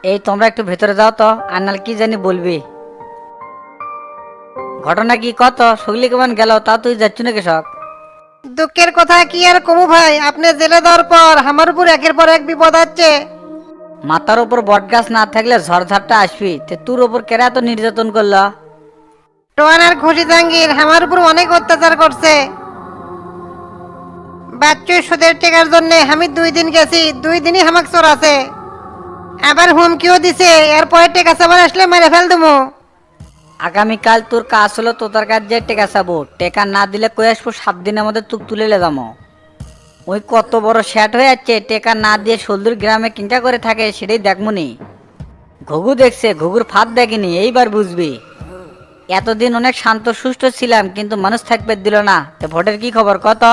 এই তোমরা একটু ভেতরে যাও তো, আন্নাল কি জানি বলবি। ঘটনা কি কত সগলি কেমন গেল তা তুই যাচ্ছ না কৃষক? দুঃখের কথা কি আর কমু ভাই, আপনি জেলে দেওয়ার পর আমার উপর একের পর এক বিপদ আছে। মাথার উপর বট গাছ না থাকলে ঝড়ঝাপটা আসবি, তে তোর ওপর কেরা তো নির্যাতন করলো? টোয়ান আর খুশি জাহাঙ্গীর আমার উপর অনেক অত্যাচার করছে। বাচ্চুর সুদের টেকার জন্য আমি 2 দিন গেছি, 2 দিনই হামাক চোর আছে। আবার হুমকিও দিছে, এরপরে টেকা চাবার আসলে মেরে ফেল দেবো। আগামীকাল তোর কাজ হলো তোতার কাজ যে টেকা চাবো, টেকা না দিলে কই আসবো 7 দিনের মধ্যে তুক তুলে যাবো। ওই কত বড় শ্যাট হয়ে যাচ্ছে, টেকা না দিয়ে সলদুর গ্রামে কিংকা করে থাকে সেটাই দেখমুনি। ঘুঘু দেখছে, ঘুঘুর ফাঁদ দেখেনি, এইবার বুঝবি। এতদিন অনেক শান্ত সুষ্ঠু ছিলাম, কিন্তু মানুষ থাকবে দিল না। তো ভোটের কি খবর কত?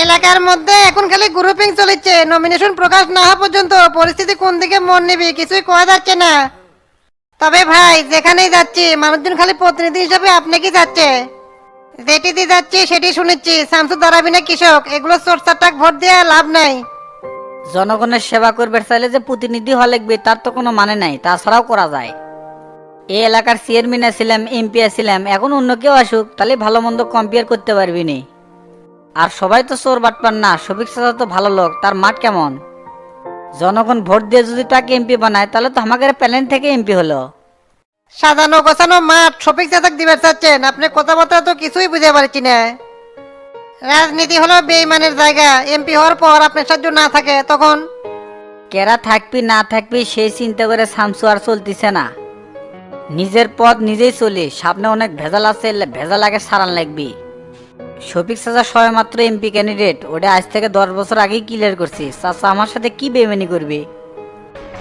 এলাকার মধ্যে এখন খালি গ্রুপিং চলেছে, নমিনেশন প্রকাশ না হওয়া পর্যন্ত পরিস্থিতি কোন দিকে মন নেবে কিছুই কোয়া যাচ্ছে না। তবে ভাই যেখানেই যাচ্ছি মানুষজন খালি প্রতিনিধি হিসাবে আপনি কি যাচ্ছে, যেটিতে যাচ্ছি সেটি শুনেছি শামসু দাঁড়াবি না কৃষক, এগুলো চোরচাটাক ভোট দিয়ে লাভ নাই। জনগণের সেবা করবে চাইলে যে প্রতিনিধি হওয়া লাগবে তার তো কোনো মানে নাই, তাছাড়াও করা যায়। এই এলাকার চেয়ারম্যান ছিলাম, এমপি ছিলাম, এখন অন্য কেউ আসুক তাহলে ভালো মন্দ কম্পেয়ার করতে পারবি নি। আর সবাই তো চোর বাটপার না, শফিক চাচা তো ভালো লোক, তার মাঠ কেমন? জনগণ ভোট দিয়ে যদি তাকে এমপি বানায় তাহলে তো আমাদের প্ল্যান থেকে এমপি হলো। সাজানো গোছানো মাঠ শফিক চাচাক দিবে চাচ্ছেন, আপনি কথাবার্তা তো কিছুই বুঝে পারছি না। রাজনীতি হলো বেইমানের জায়গা, এমপি হওয়ার পর আপনার সাহায্য না থাকে তখন কেরা থাকবি না থাকবি সেই চিন্তা করে শামসু আর চলতিছে না। নিজের পথ নিজেই চলি, সামনে অনেক ভেজাল আছে, ভেজাল আগে সারান লাগবি। শফিক চাচা সবে মাত্র এমপি ক্যান্ডিডেট, ওটা আজ থেকে 10 বছর আগেই ক্লিয়ার করছি। চাচা আমার সাথে কি বেমানি করবি?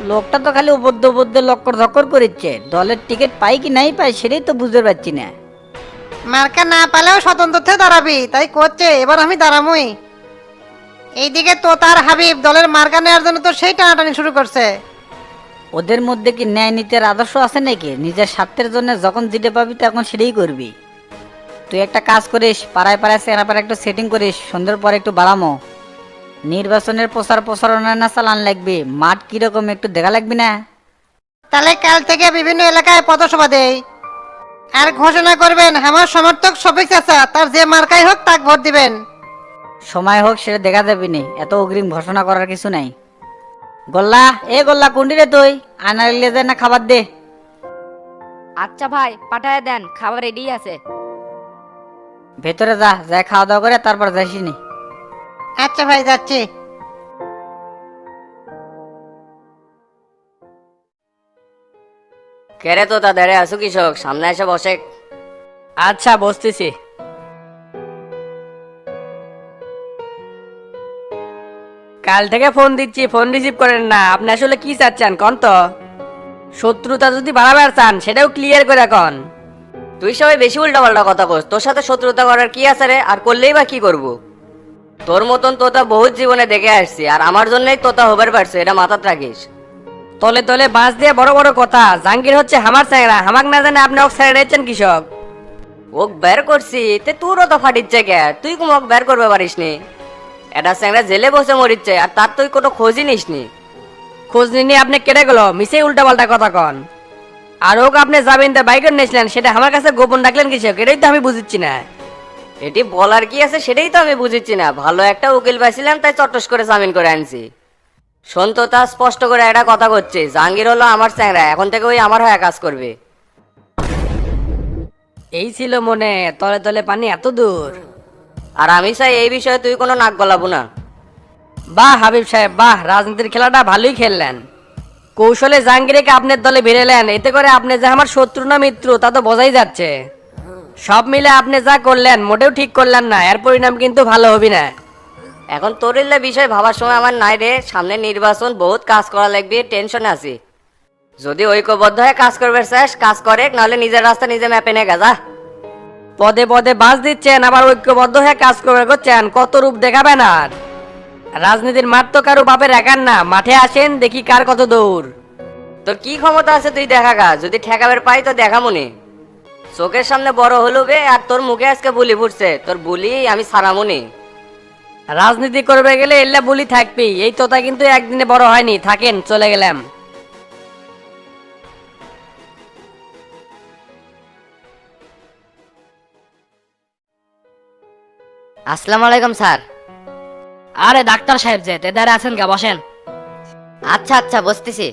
লোকটা তো খালি উপদ্য উপদ্য লক্কর ধক্কর করিচ্ছে, দলের টিকিট পাই কি নাই পাই সেটাই তো বুঝতে পারছি না। মার্কা না পালেও স্বতন্ত্র থেকে দাঁড়াবি, তাই করছে এবার আমি দাঁড়ামই। এইদিকে তো তার হাবিব দলের মার্কা নেওয়ার জন্য তো সেই টানাটানি শুরু করছে। ওদের মধ্যে কি ন্যায় নীতির আদর্শ আছে নাকি? নিজের স্বার্থের জন্য যখন যেটা পাবি তখন সেটাই করবি। তুই একটা কাজ করিস, পাড়ায় পাড়ায় সেনাপাড়া একটু সেটিং করিস, সন্ধ্যের পর একটু বাড়ামো। নির্বাচনের প্রচার প্রসারণা না চালান লাগবে, মাঠ কিরকম একটু দেখা লাগবে না? তাহলে কাল থেকে বিভিন্ন এলাকায় পথসভা দেই, আর ঘোষণা করবেন আমার সমর্থক শফিক চাচা, তার যে মার্কাই হোক তাক ভোট দিবেন। সময় হোক সেটা দেখা যাবে নি, এত অগ্রিম ঘোষণা করার কিছু নাই। গোল্লা, এ গোল্লা কোনটি রে তুই? আনার লিয়ে যায় না খাবার দে। আচ্ছা ভাই, পাঠায় দেন, খাবার রেডি আছে। ভেতরে যা, যাই খাওয়া দাওয়া করে তারপর যাইসিনি। আচ্ছা ভাই যাচ্ছি। কেরে তো দাঁড়িয়ে আসো কৃষক, সামনে এসে বসে। আচ্ছা বসতেছি। কাল থেকে ফোন দিচ্ছি, ফোন রিসিভ করেন না। আপনি আসলে কি চাচ্ছেন কন তো? শত্রুতা যদি বাড়াবার চান সেটাও ক্লিয়ার করে কন। তুই সবাই বেশি উল্টাপাল্টা কথা কস, তোর সাথে শত্রুতা করার কি আছে রে? আর করলেই বা কি করব? তোর মতন তোতা বহুত জীবনে দেখে আসছি, আর আমার জন্যই তোতা হবার পারছে, এটা মাথাত রাখিস। তলে তলে বাঁশ দিয়ে বড় বড় কথা। জাহাঙ্গীর হচ্ছে হামার চ্যাংরা, হামাক না জানে আপনি ওকে ছেড়ে দিয়েছেন কৃষক। ওক বের করছি তে তোরও তো ফাটিচ্ছে কে? তুই কুমক বের করবে পারিস নি? এটা স্যাংরা জেলে বসে মরিচ্ছে, আর তার তুই কোনো খোঁজই নিস নি। খোঁজ নিয়ে আপনি কেটে গেল, মিশে উল্টাপাল্টা কথা কন। আর ওকে আপনি যাবেন তা বাইক নিয়েছিলেন, সেটা আমার কাছে গোপন রাখলেন কৃষক, এটাই তো আমি বুঝিচ্ছি না। এটি বলার কি আছে সেটাই তো আমি বুঝিচ্ছি না। ভালো একটা উকিল পাইছিলাম তাই চট্টস করে জামিন করে আনছি। শোন তো, তা স্পষ্ট করে একটা কথা করছে, জাহাঙ্গীর হলো আমার চ্যাংরা, এখন থেকে ওই আমার হয়ে কাজ করবে। এই ছিল মনে, তলে তলে পানি এত দূর। আর আমি চাই এই বিষয়ে তুই কোনো নাক গলাবো না। বাহ হাবিব সাহেব বাহ, রাজনীতির খেলাটা ভালোই খেললেন। কৌশলে জাহাঙ্গীরকে আপনার দলে ভিড়েলেন, এতে করে আপনি যে আমার শত্রু না মিত্র তা তো বোঝাই যাচ্ছে। সব মিলে আপনি যা করলেন মোটেও ঠিক করলেন না, এর পরিণাম কিন্তু ভালো হবে না। এখন তোর এলে বিষয় ভাবার সময় আমার নাই রে, সামনে নির্বাচন, বহুত কাজ করা লাগবে, টেনশনে আছি। যদি ঐক্যবদ্ধ হয়ে কাজ করবে চাস কাজ করে, নাহলে নিজের রাস্তা নিজে ম্যাপে নে গা। পদে পদে বাস দিচ্ছেন, আবার ঐক্যবদ্ধ হয়ে কাজ করবে করছেন, কত রূপ দেখাবেন। আর রাজনীতির মাঠ তো কারো বাপের একার না, মাঠে আসেন দেখি কার কত দৌড়। তোর কি ক্ষমতা আছে তুই দেখা গা, যদি ঠেকাবের পাই তো দেখা মনে। চোখের সামনে বড় হলো বে, আর তোর মুখে আজকে বুলি ফুটছে, তোর বুলি আমি সারামুনি। রাজনীতি করবে গেলে এল্লা বলি থাকবেই, এই তোতা কিন্তু একদিনে বড় হয়নি। থাকেন, চলে গেলাম। আসসালামু আলাইকুম স্যার। আরে ডাক্তার সাহেব যে তেদারে আছেন গা, বসেন। আচ্ছা আচ্ছা, বসতেছি।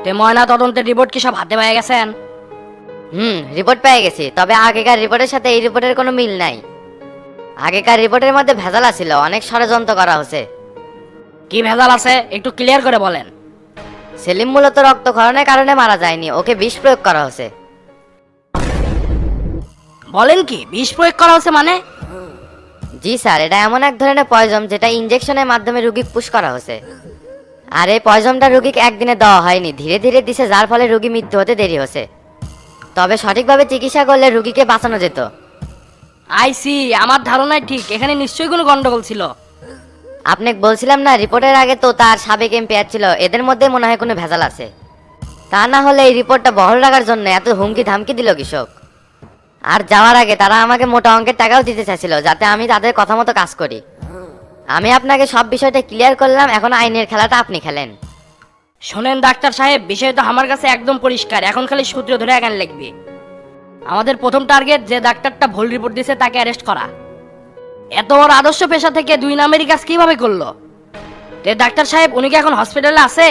তে ময়না তদন্তের রিপোর্ট কি সব হাতে পেয়ে গেছেন? রিপোর্ট পেয়ে গেছি, তবে আগেকার রিপোর্টের সাথে এই রিপোর্টের কোনো মিল নাই। আগেকার রিপোর্টের মধ্যে ভেজাল ছিল, অনেক ষড়যন্ত্র করা হয়েছে। কি ভেজাল আছে একটু ক্লিয়ার করে বলেন। সেলিম মূলত রক্তক্ষরণের কারণে মারা যায়নি, ওকে বিষ প্রয়োগ করা হয়েছে। বলেন কি বিষ প্রয়োগ করা হচ্ছে মানে? জি স্যার, এটা এমন এক ধরনের পয়জন যেটা ইনজেকশনের মাধ্যমে রোগী পুশ করা হয়েছে। আর এই পয়জনটা রোগীকে একদিনে দেওয়া হয়নি, ধীরে ধীরে দিছে, যার ফলে রোগী মৃত্যু হতে দেরি হয়েছে। তবে সঠিকভাবে চিকিৎসা করলে রোগীকে বাঁচানো যেত। আইসি, আমার ধারণায় ঠিক, এখানে নিশ্চয়ই কোনো গন্ডগোল ছিল। আপনাকে বলছিলাম না, রিপোর্টের আগে তো তার সাবেক এম্পায়ার ছিল, এদের মধ্যে মনে হয় কোনো ভেজাল আছে। তা না হলে এই রিপোর্টটা বহাল রাখার জন্য এত হুমকি ধামকি দিল কৃষক। আর যাওয়ার আগে তারা আমাকে মোটা অঙ্কের টাকাও দিতে চাইছিল, যাতে আমি তাদের কথা মতো কাজ করি। আমি আপনাকে সব বিষয়টা ক্লিয়ার করলাম, এখন আইনের খেলাটা আপনি খেলেন। শোনেন ডাক্তার সাহেব, বিষয় তো আমার কাছে একদম পরিষ্কার, এখন খালি সূত্র ধরে এখানে লিখবি। আমাদের প্রথম টার্গেট যে ডাক্তারটা ভুল রিপোর্ট দিয়েছে তাকে অ্যারেস্ট করা। এত বড় আদর্শ পেশা থেকে 2 নাম্বারি কাজ কিভাবে করলো? তে ডাক্তার সাহেব, উনি কি এখন হসপিটালে আছে?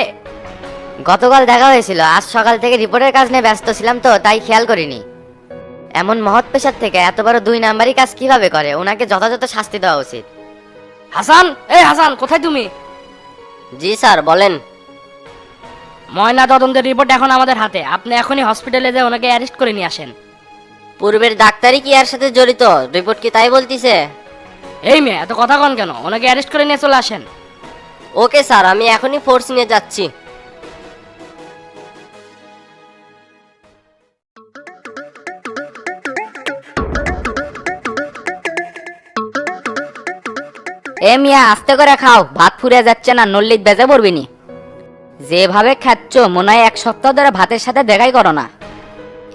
গতকাল দেখা হয়েছিল, আজ সকাল থেকে রিপোর্টের কাজ নিয়ে ব্যস্ত ছিলাম তো তাই খেয়াল করিনি। এমন মহৎ পেশার থেকে এত বড় 2 নাম্বারি কাজ কিভাবে করে? ওনাকে যথাযথ শাস্তি দেওয়া উচিত। হাসান, এই হাসান, কোথায় তুমি? জি স্যার, বলেন। ময়না তদন্তের রিপোর্ট এখন আমাদের হাতে, আপনি এখনই হসপিটালে যে ওনাকে অ্যারেস্ট করে নিয়ে আসেন। পূর্বের ডাক্তারই কি এর সাথে জড়িত? রিপোর্ট কি তাই বলতিছে? এই মেয়ে, এত কথা কন কেন? ওনাকে অ্যারেস্ট করে নিয়ে চলে আসেন। ওকে স্যার, আমি এখনই ফোর্স নিয়ে যাচ্ছি। এ মিয়া, আস্তে করে খাও, ভাত ফুরে যাচ্ছে না, নল্লিত বেজে পড়বিনি। যেভাবে খাচ্ছ মনে হয় 1 সপ্তাহ ধরে ভাতের সাথে দেখাই করো না।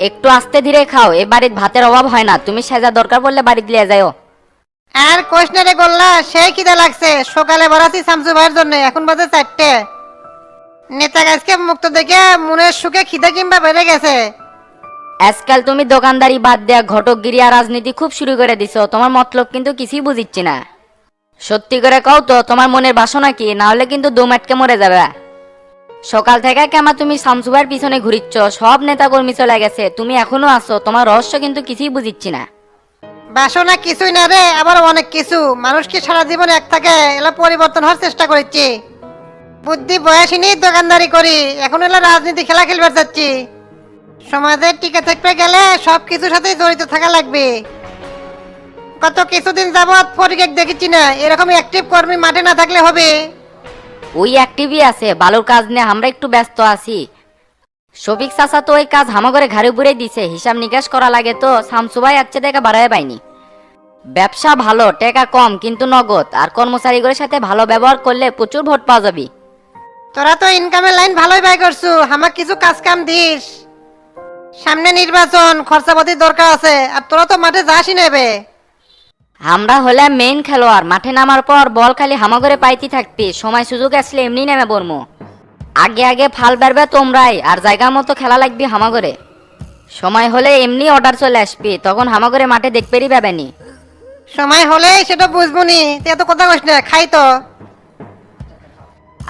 একটু আস্তে ধীরে খাও, এ বাড়ির ভাতের অভাব হয় না, তুমি সেজা দরকার পড়লে বাড়িতে লিয়ে যাও। আর কোশনারে গোল্লা, সেই খিদে লাগছে। সকালে বাড়াছি শামসু ভাইয়ের জন্য, এখন বাজে 4টে। নেতা গাছকে মুক্ত দেখে মনের সুখে খিদে কিংবা বেড়ে গেছে। আজকাল তুমি দোকানদারি বাদ দেয়া ঘটকগিরি আর রাজনীতি খুব শুরু করে দিছো, তোমার মতলব কিন্তু কিছুই বুঝিচ্ছি না। সত্যি করে কও তো, তোমার মনের বাসনা কি? না হলে কিন্তু দম আটকে মরে যাবে। সকাল থেকে কেমন তুমি শামসুভাইয়ের পিছনে ঘুরিচ্ছ, সব নেতা কর্মী চলে গেছে, তুমি এখনো আছো, তোমার রহস্য কিন্তু কিছুই বুঝিচ্ছি না। বাসনা কিছুই না রে, আবার অনেক কিছু। মানুষ কি সারা জীবন এক থাকে? এলা পরিবর্তন হওয়ার চেষ্টা করছি। বুদ্ধি বয়সিনী দোকানদারি করি, এখন এলা রাজনীতি খেলা খেলবার যাচ্ছি। সমাজে টিকে থাকতে গেলে সব কিছুর সাথে জড়িত থাকা লাগবে। গত কিছুদিন যাবৎ ফরিকে দেখেছি না, এরকম অ্যাক্টিভ কর্মী মাঠে না থাকলে হবে? ওই অ্যাক্টিভই আছে, বালুর কাজ নিয়ে আমরা একটু ব্যস্ত আছি। শফিক চাচা তো ওই কাজ হামাগরে ঘাড়ে উপরে দিছে, হিসাব নিকাশ করা লাগে তো শামসু ভাই আচ্ছে দেখা বাড়ায় পাইনি। ব্যবসা ভালো, টাকা কম কিন্তু নগদ, আর কর্মচারীগুলোর সাথে ভালো ব্যবহার করলে প্রচুর ভোট পাওয়া যাবে। তোরা তো ইনকামের লাইন ভালোই বাই করছু, আমার কিছু কাজ কাম দিস। সামনে নির্বাচন, খরচাপাতির দরকার আছে, আর তোরা তো মাঠে যাসই নেবে। আমরা হলে মেইন খেলোয়াড়, মাঠে নামার পর বল খালি হামাগরে পাইতে থাকবি, সময় সুযোগ আসলে এমনি নেমে পড়মু। আগে আগে ফাল বেরবে তোমরাই, আর জায়গা মতো খেলা লাগবি হামাগরে। সময় হলে এমনি অর্ডার চলে আসবি, তখন হামাগরে মাঠে দেখবেরই পাবেনি। সময় হলে সেটা বুঝবুনি, তুই এত কথা কইস না, খাই তো।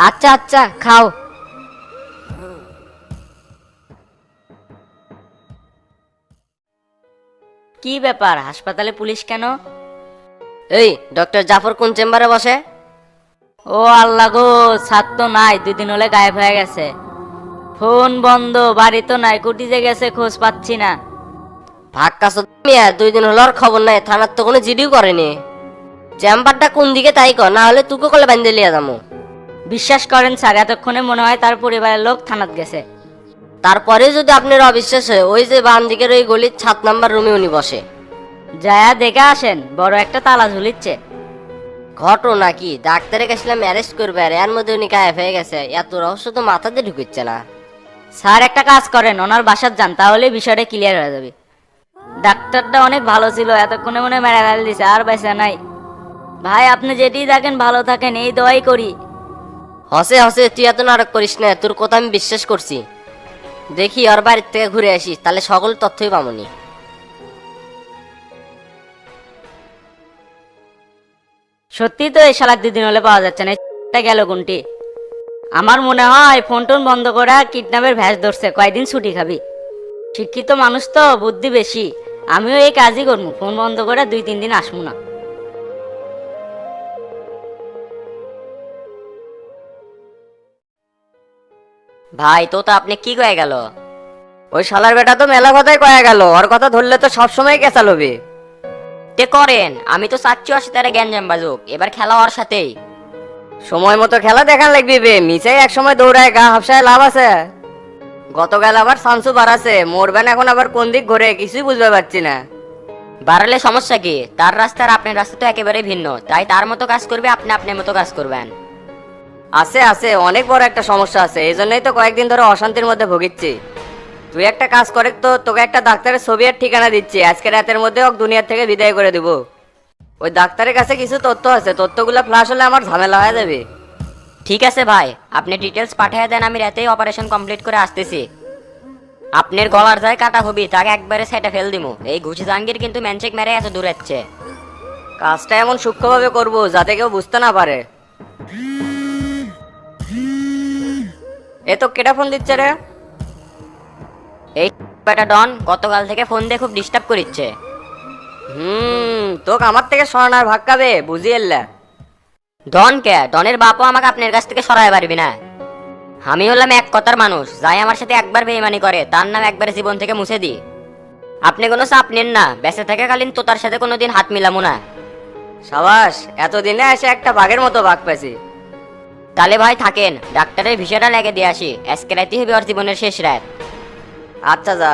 আচ্ছা আচ্ছা, খাও। কি ব্যাপার, হাসপাতালে পুলিশ কেন? এই ডক্টর জাফর কোন চেম্বারে বসে? ও আল্লাহ গো, ছাত্র নাই, 2 দিন হলে গায়েব হয়ে গেছে। ফোন বন্ধ, বাড়ি তো নাই, কুটি যে গেছে খোঁজ পাচ্ছি না। ভাক্কা মিয়া, 2 দিন হলো আর খবর নাই, থানার তো কোনো জিডিও করেনি। চেম্বারটা কোন দিকে তাই কর, না হলে তুকে কলে বান্ধে লিয়া যাবো। বিশ্বাস করেন স্যার, এতক্ষণে মনে হয় তার পরিবারের লোক থানাত গেছে। তারপরে যদি আপনার অবিশ্বাস হয়, ওই যে বাম দিকের ওই গলির 7 নাম্বার রুমে উনি বসে। যায়া দেখে আসেন, বড় একটা তালা ঝুলিচ্ছে। ঘটনা কি? ডাক্তারে গেছিলাম অ্যারেস্ট করবে, আর এর মধ্যে উনি গায়েব হয়ে গেছে, এত রহস্য তো মাথাতে ঢুকিচ্ছে না। স্যার একটা কাজ করেন, ওনার বাসার যান, তাহলে বিষয়টা ক্লিয়ার হয়ে যাবে। ডাক্তারটা অনেক ভালো ছিল, এতক্ষণে মনে মেরে ফেল দিছে, আর বেঁচে নাই। ভাই আপনি যেটি দেখেন ভালো থাকেন, এই দোয়াই করি। হসে হসে, তুই এত নাটক করিস না, তোর কথা আমি বিশ্বাস করছি। দেখি ওর বাড়ির থেকে ঘুরে আসিস, তাহলে সকল তথ্যই পামনি। সত্যি তো এই শালাক 2 দিন হলে পাওয়া যাচ্ছে না, এটা গেল কোনটি? আমার মনে হয় ফোন টোন বন্ধ করা কিডন্যাপের ভ্যাস ধরছে, কয়দিন ছুটি খাবি। শিক্ষিত মানুষ তো, বুদ্ধি বেশি। আমিও এই কাজই করবো, ফোন বন্ধ করে 2-3 দিন আসবো না। ভাই তো আপনি কি কয়ে গেল? ওই শালার বেটা তো মেলা কথাই কয়ে গেল, ওর কথা ধরলে তো সবসময় কেঁচাল হবে। তে করেন, আমি তো চাচ্ছি আসি তারা গ্যাঞ্জাম বাজুক, এবার খেলা ওর সাথেই। সময় মতো খেলা দেখান লাগবে বে, মিচাই এক সময় দৌড়ায় গা হাফসায় লাভ আছে। গতকাল আবার সামসু বাড়াছে, মরবেন এখন আবার কোন দিক ঘুরে কিছুই বুঝতে পারছি না। বাড়ালে সমস্যা কি? তার রাস্তা আর আপনার রাস্তা তো একেবারে ভিন্ন, তাই তার মতো কাজ করবে, আপনি আপনার মতো কাজ করবেন। আছে আছে, অনেক বড় একটা সমস্যা আছে, এই জন্যই তো কয়েকদিন ধরে অশান্তির মধ্যে ভুগিচ্ছি। তুই একটা কাজ করে তো, তোকে একটা ডাক্তারের ছবি আর ঠিকানা দিচ্ছি, আজকে রাতের মধ্যে ওকে দুনিয়ার থেকে বিদায় করে দিব। ওই ডাক্তারের কাছে কিছু তথ্য আছে, তথ্যগুলো ফ্লাশ হলে আমার ঝামেলা হয়ে যাবে। ঠিক আছে ভাই, আপনি ডিটেলস পাঠিয়ে দেন, আমি রাতেই অপারেশন কমপ্লিট করে আসতেছি। আপনার গলার যায় কাটা হবি, তাকে একবারে সেটা ফেল দিমু। এই ঘুষি জাহাঙ্গীর কিন্তু ম্যানচেক মেরে এত দূর যাচ্ছে। কাজটা এমন সূক্ষ্মভাবে করব যাতে কেউ বুঝতে না পারে। এ তো কেটা ফোন দিচ্ছে রে? এই বেটা ডন গতকাল থেকে ফোন দিয়ে খুব ডিস্টার্ব করিচ্ছে। তোকে আমার থেকে সরানোর ভাগ কাবে বুঝিয়ে এলে। ডন কে? ডনের বাপও আমাকে আপনার কাছ থেকে সরাই পারবি না। আমি হলাম এক কথার মানুষ, যাই আমার সাথে একবার বেইমানি করে তার নাম একবারে জীবন থেকে মুছে দিই। আপনি কোনো চাপ নেন না, বেঁচে থাকাকালীন তো তার সাথে কোনোদিন হাত মিলামো না। সাবাস, এতদিনে এসে একটা বাঘের মতো বাঘ পেয়েছি। তাহলে ভাই থাকেন, ডাক্তারের ভিসাটা লেগে দিয়ে আসি, আজকে রাতেই হবে ওর জীবনের শেষ রাত। আচ্ছা যা।